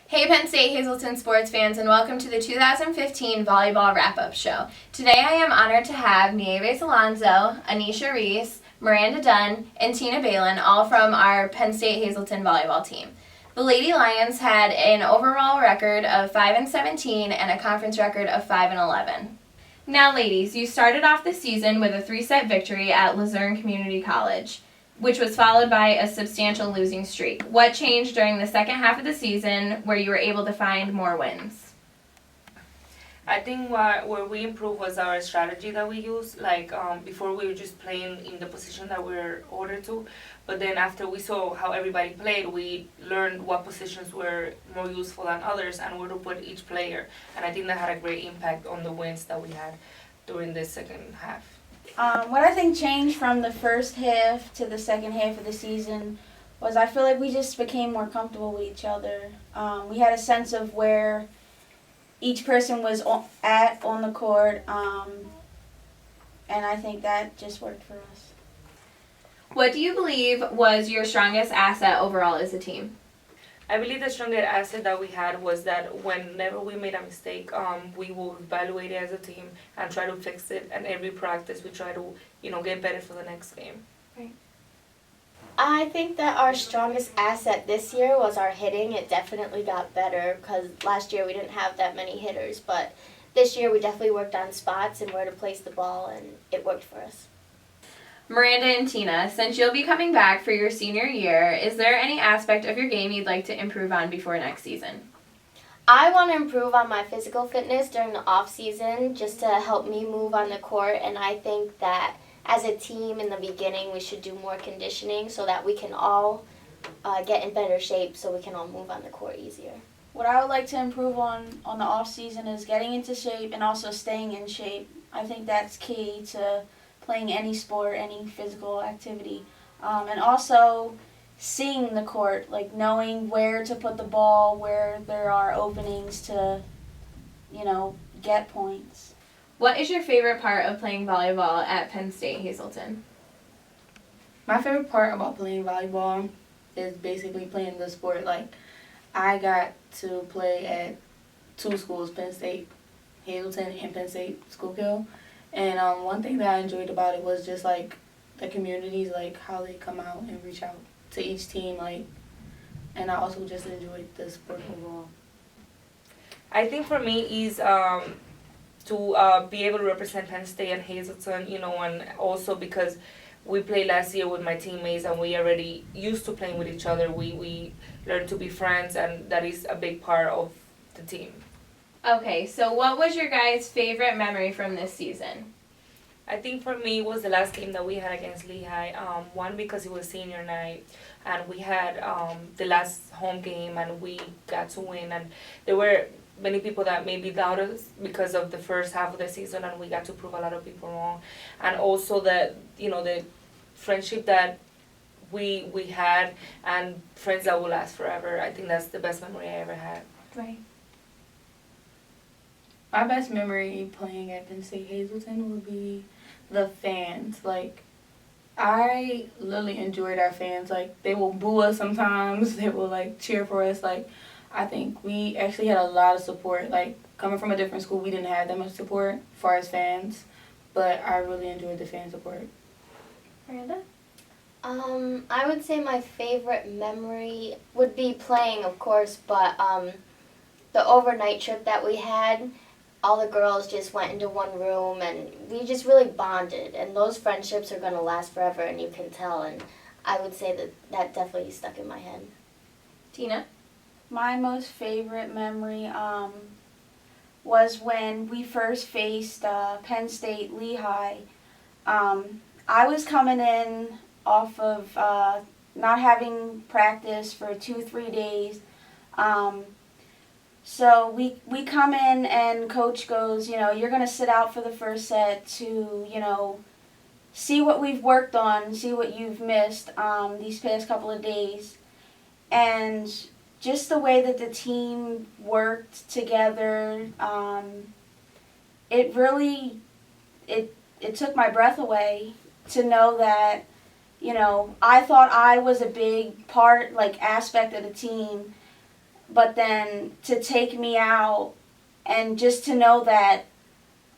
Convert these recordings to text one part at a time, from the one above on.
Hey Penn State Hazleton sports fans, and welcome to the 2015 Volleyball Wrap-Up Show. Today I am honored to have Nieves Alonso, Anisha Reese, Miranda Dunn, and Tina Balin, all from our Penn State Hazleton volleyball team. The Lady Lions had an overall record of 5-17 and a conference record of 5-11. Now ladies, you started off the season with a 3-set victory at Luzerne Community College, which was followed by a substantial losing streak. What changed during the second half of the season where you were able to find more wins? I think where we improved was our strategy that we used. Before we were just playing in the position that we were ordered to, but then after we saw how everybody played, we learned what positions were more useful than others and where to put each player. And I think that had a great impact on the wins that we had during the second half. What I think changed from the first half to the second half of the season was I feel like we just became more comfortable with each other. We had a sense of where each person was on the court, and I think that just worked for us. What do you believe was your strongest asset overall as a team? I believe the strongest asset that we had was that whenever we made a mistake, we will evaluate it as a team and try to fix it. And every practice, we try to, get better for the next game. Right. I think that our strongest asset this year was our hitting. It definitely got better because last year we didn't have that many hitters. But this year we definitely worked on spots and where to place the ball, and it worked for us. Miranda and Tina, since you'll be coming back for your senior year, is there any aspect of your game you'd like to improve on before next season? I want to improve on my physical fitness during the off season just to help me move on the court, and I think that as a team in the beginning we should do more conditioning so that we can all get in better shape so we can all move on the court easier. What I would like to improve on the off season is getting into shape and also staying in shape. I think that's key to playing any sport, any physical activity. And also seeing the court, like knowing where to put the ball, where there are openings to, get points. What is your favorite part of playing volleyball at Penn State Hazleton? My favorite part about playing volleyball is basically playing the sport. I got to play at two schools, Penn State Hazleton and Penn State Schuylkill. And one thing that I enjoyed about it was just the communities, how they come out and reach out to each team, and I also just enjoyed the sport overall. I think for me is to be able to represent Penn State and Hazleton, and also because we played last year with my teammates and we already used to playing with each other. We learned to be friends, and that is a big part of the team. Okay, so what was your guys' favorite memory from this season? I think for me it was the last game that we had against Lehigh. One, because it was senior night, and we had the last home game, and we got to win. And there were many people that maybe doubted us because of the first half of the season, and we got to prove a lot of people wrong. And also the friendship that we had, and friends that will last forever. I think that's the best memory I ever had. Right. My best memory playing at Penn State Hazleton would be the fans. I really enjoyed our fans. They will boo us sometimes. They will, cheer for us. I think we actually had a lot of support. Coming from a different school, we didn't have that much support for as fans. But I really enjoyed the fan support. Miranda? I would say my favorite memory would be playing, of course, but the overnight trip that we had, all the girls just went into one room and we just really bonded, and those friendships are going to last forever, and you can tell, and I would say that definitely stuck in my head. Tina? My most favorite memory was when we first faced Penn State Lehigh. I was coming in off of not having practice for 2-3 days. So we come in and coach goes, you're going to sit out for the first set to, see what we've worked on, see what you've missed these past couple of days. And just the way that the team worked together, it really, it took my breath away to know that, I thought I was a big part, aspect of the team. but then to take me out and just to know that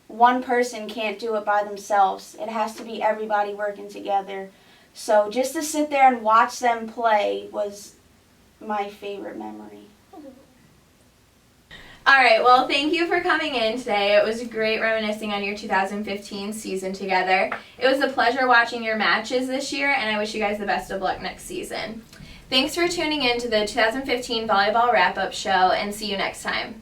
one person can't do it by themselves. It has to be everybody working together. So just to sit there and watch them play was my favorite memory. All right, well, thank you for coming in today. It was great reminiscing on your 2015 season together. It was a pleasure watching your matches this year, and I wish you guys the best of luck next season. Thanks for tuning in to the 2015 Volleyball Wrap-Up Show, and see you next time.